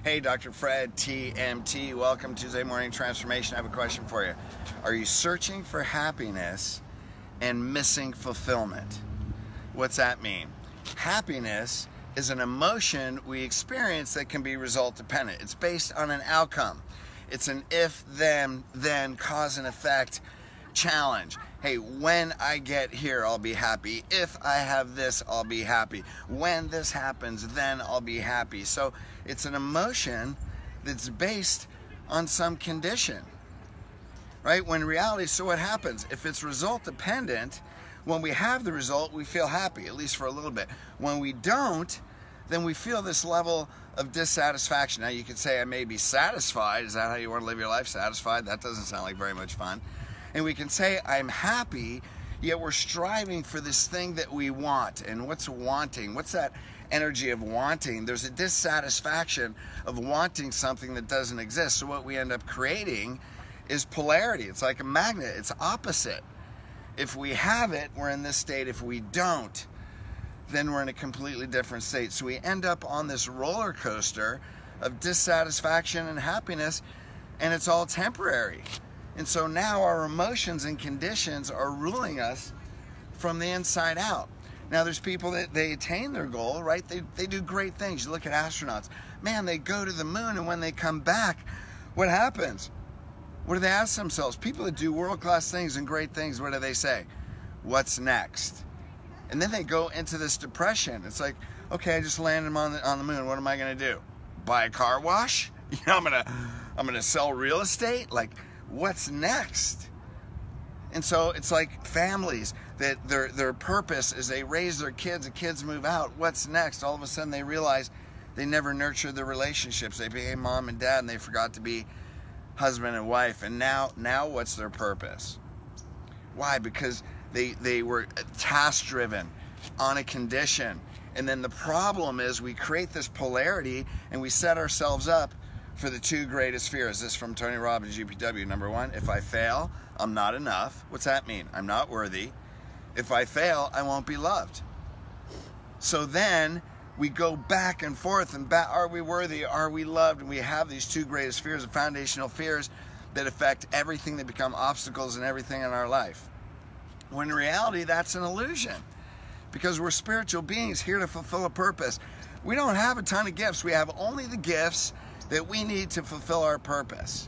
Hey, Dr. Fred, TMT. Welcome to Tuesday Morning Transformation. I have a question for you. Are you searching for happiness and missing fulfillment? What's that mean? Happiness is an emotion we experience that can be result dependent. It's based on an outcome. It's an if, then, cause and effect challenge. Hey, when I get here, I'll be happy. If I have this, I'll be happy. When this happens, then I'll be happy. So it's an emotion that's based on some condition, right? When in reality, so what happens? If it's result dependent, when we have the result, we feel happy, at least for a little bit. When we don't, then we feel this level of dissatisfaction. Now you could say I may be satisfied. Is that how you want to live your life? Satisfied? That doesn't sound like very much fun. And we can say I'm happy, yet we're striving for this thing that we want. And what's wanting? What's that energy of wanting? There's a dissatisfaction of wanting something that doesn't exist. So what we end up creating is polarity. It's like a magnet. It's opposite. If we have it, we're in this state. If we don't, then we're in a completely different state. So we end up on this roller coaster of dissatisfaction and happiness, and it's all temporary. And so now our emotions and conditions are ruling us from the inside out. Now there's people that they attain their goal, right? They do great things. You look at astronauts. Man, they go to the moon, and when they come back, what happens? What do they ask themselves? People that do world-class things and great things, what do they say? What's next? And then they go into this depression. It's like, okay, I just landed on the moon. What am I going to do? Buy a car wash? You know, I'm gonna sell real estate? Like, what's next? And so it's like families that their purpose is they raise their kids, the kids move out. What's next? All of a sudden they realize they never nurtured their relationships. They became mom and dad, and they forgot to be husband and wife. And now what's their purpose? Why? Because they were task driven on a condition. And then the problem is we create this polarity and we set ourselves up for the two greatest fears. This is from Tony Robbins, GPW. Number one, if I fail, I'm not enough. What's that mean? I'm not worthy. If I fail, I won't be loved. So then we go back and forth and back. Are we worthy? Are we loved? And we have these two greatest fears, the foundational fears that affect everything, that become obstacles in everything in our life. When in reality, that's an illusion, because we're spiritual beings here to fulfill a purpose. We don't have a ton of gifts. We have only the gifts that we need to fulfill our purpose.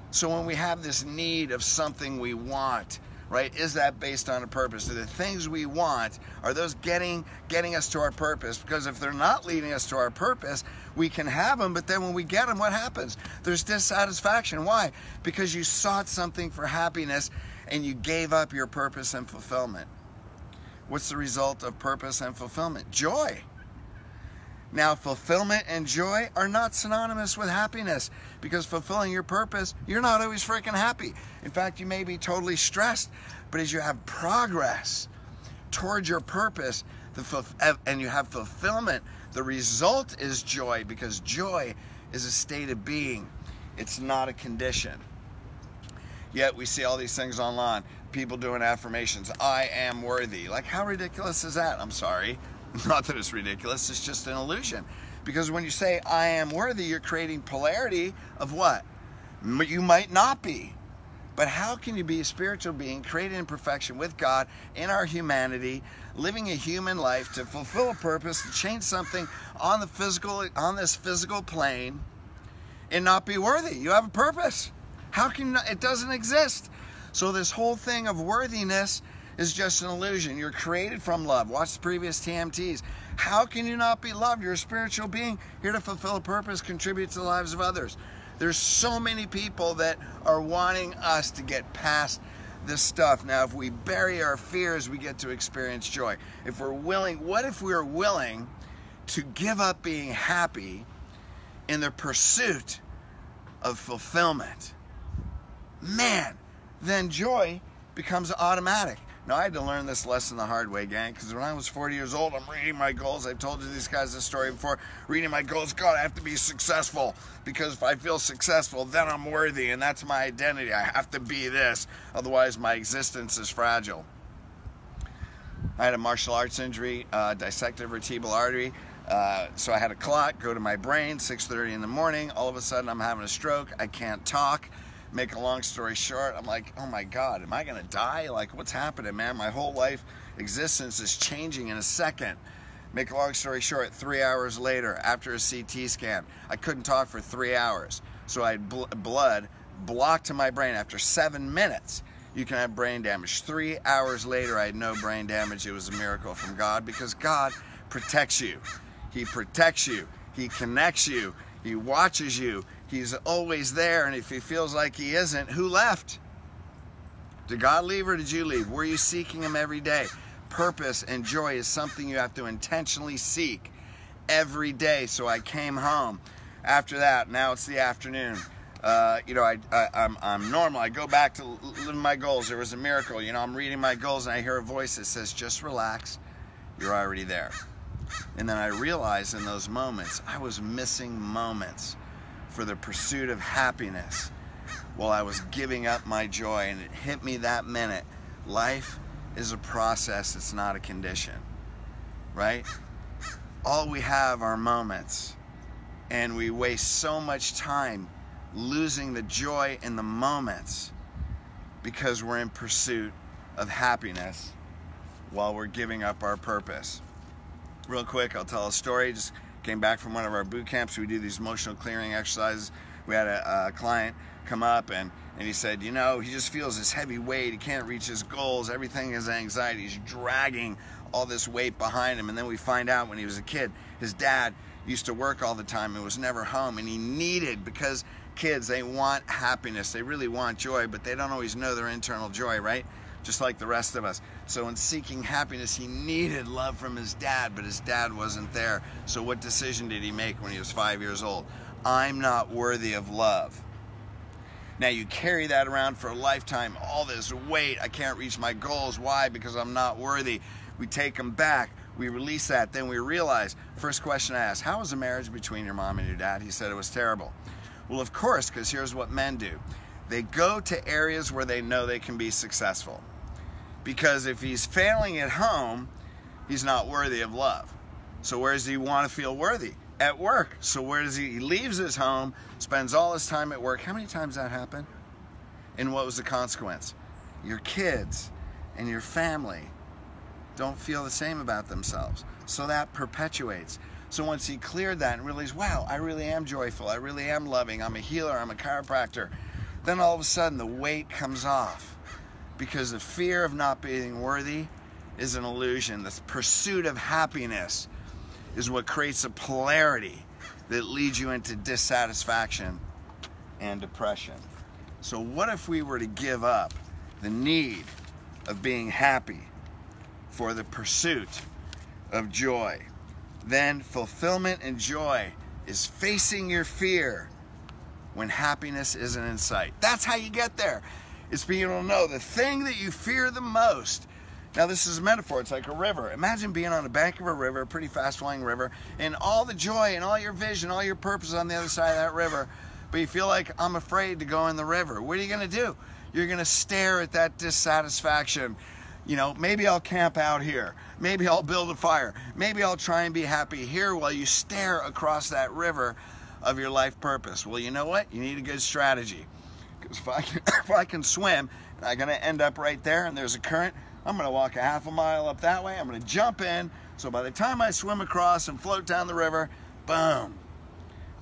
So when we have this need of something we want, right, is that based on a purpose? Are the things we want, are those getting us to our purpose? Because if they're not leading us to our purpose, we can have them, but then when we get them, what happens? There's dissatisfaction. Why? Because you sought something for happiness and you gave up your purpose and fulfillment. What's the result of purpose and fulfillment? Joy. Now, fulfillment and joy are not synonymous with happiness, because fulfilling your purpose, you're not always freaking happy. In fact, you may be totally stressed, but as you have progress towards your purpose and you have fulfillment, the result is joy, because joy is a state of being. It's not a condition. Yet we see all these things online, people doing affirmations. I am worthy. Like, how ridiculous is that? I'm sorry. Not that it's ridiculous, it's just an illusion. Because when you say I am worthy, you're creating polarity of what? You might not be. But how can you be a spiritual being created in perfection with God in our humanity, living a human life to fulfill a purpose, to change something on this physical plane, and not be worthy? You have a purpose. How can you not? It doesn't exist. So this whole thing of worthiness is just an illusion. You're created from love. Watch the previous TMTs. How can you not be loved? You're a spiritual being here to fulfill a purpose, contribute to the lives of others. There's so many people that are wanting us to get past this stuff. Now, if we bury our fears, we get to experience joy. If we're willing, what if we're willing to give up being happy in the pursuit of fulfillment? Man, then joy becomes automatic. Now, I had to learn this lesson the hard way, gang, because when I was 40 years old, I'm reading my goals. I've told you these guys this story before. Reading my goals, God, I have to be successful, because if I feel successful, then I'm worthy, and that's my identity. I have to be this, otherwise my existence is fragile. I had a martial arts injury, dissected vertebral artery. So I had a clot go to my brain, 6:30 in the morning. All of a sudden I'm having a stroke. I can't talk. Make a long story short, I'm like, oh my God, am I gonna die? Like, what's happening, man? My whole life existence is changing in a second. Make a long story short, 3 hours later, after a CT scan, I couldn't talk for 3 hours. So I had blood blocked to my brain. After 7 minutes, you can have brain damage. 3 hours later, I had no brain damage. It was a miracle from God, because God protects you. He protects you. He connects you. He watches you. He's always there. And if he feels like he isn't, who left? Did God leave or did you leave? Were you seeking him every day? Purpose and joy is something you have to intentionally seek every day. So I came home. After that, now it's the afternoon. You know, I'm normal. I go back to living my goals. There was a miracle. You know, I'm reading my goals and I hear a voice that says, just relax. You're already there. And then I realized in those moments, I was missing moments for the pursuit of happiness while I was giving up my joy. And it hit me that minute. Life is a process. It's not a condition, right? All we have are moments, and we waste so much time losing the joy in the moments because we're in pursuit of happiness while we're giving up our purpose. Real quick, I'll tell a story. Just came back from one of our boot camps. We do these emotional clearing exercises. We had a client come up and he said, you know, he just feels this heavy weight. He can't reach his goals. Everything is anxiety. He's dragging all this weight behind him. And then we find out when he was a kid, his dad used to work all the time and was never home. And he needed, because kids, they want happiness. They really want joy, but they don't always know their internal joy, right? Just like the rest of us. So in seeking happiness, he needed love from his dad, but his dad wasn't there. So what decision did he make when he was 5 years old? I'm not worthy of love. Now you carry that around for a lifetime, all this weight, I can't reach my goals. Why? Because I'm not worthy. We take them back, we release that, then we realize, first question I asked, how was the marriage between your mom and your dad? He said it was terrible. Well, of course, because here's what men do. They go to areas where they know they can be successful. Because if he's failing at home, he's not worthy of love. So where does he want to feel worthy? At work. So where does he leaves his home, spends all his time at work. How many times that happened? And what was the consequence? Your kids and your family don't feel the same about themselves. So that perpetuates. So once he cleared that and realized, wow, I really am joyful, I really am loving, I'm a healer, I'm a chiropractor, then all of a sudden the weight comes off. Because the fear of not being worthy is an illusion. The pursuit of happiness is what creates a polarity that leads you into dissatisfaction and depression. So what if we were to give up the need of being happy for the pursuit of joy? Then fulfillment and joy is facing your fear when happiness isn't in sight. That's how you get there. It's being able to know the thing that you fear the most. Now this is a metaphor, it's like a river. Imagine being on the bank of a river, a pretty fast flowing river, and all the joy and all your vision, all your purpose on the other side of that river, but you feel like, I'm afraid to go in the river. What are you gonna do? You're gonna stare at that dissatisfaction. You know, maybe I'll camp out here. Maybe I'll build a fire. Maybe I'll try and be happy here while you stare across that river of your life purpose. Well, you know what? You need a good strategy. Because if I can swim, and I'm going to end up right there, and there's a current, I'm going to walk a half a mile up that way. I'm going to jump in. So by the time I swim across and float down the river, boom,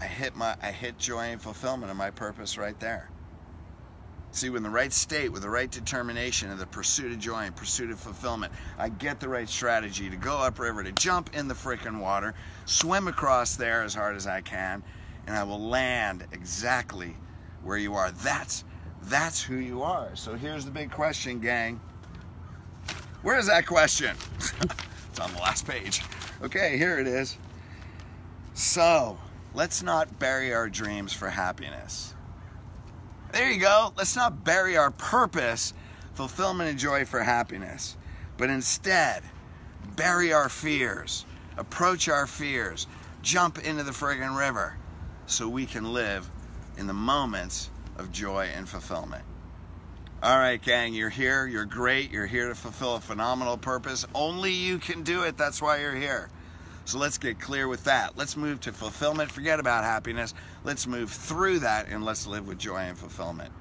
I hit joy and fulfillment of my purpose right there. See, with the right state, with the right determination, and the pursuit of joy and pursuit of fulfillment, I get the right strategy to go upriver, to jump in the frickin' water, swim across there as hard as I can, and I will land exactly where you are. That's who you are. So here's the big question, gang. Where is that question? It's on the last page. Okay, here it is. So let's not bury our dreams for happiness. There you go. Let's not bury our purpose, fulfillment, and joy for happiness, but instead bury our fears, approach our fears, jump into the friggin' river so we can live in the moments of joy and fulfillment. All right, gang, you're here, you're great, you're here to fulfill a phenomenal purpose. Only you can do it, that's why you're here. So let's get clear with that. Let's move to fulfillment. Forget about happiness. Let's move through that and let's live with joy and fulfillment.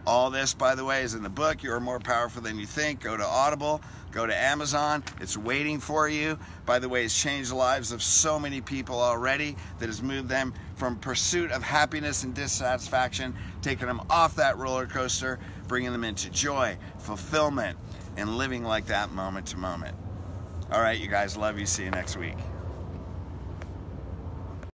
All this, by the way, is in the book, You Are More Powerful Than You Think. Go to Audible, go to Amazon. It's waiting for you. By the way, it's changed the lives of so many people already, that has moved them from pursuit of happiness and dissatisfaction, taking them off that roller coaster, bringing them into joy, fulfillment, and living like that moment to moment. All right, you guys, love you. See you next week.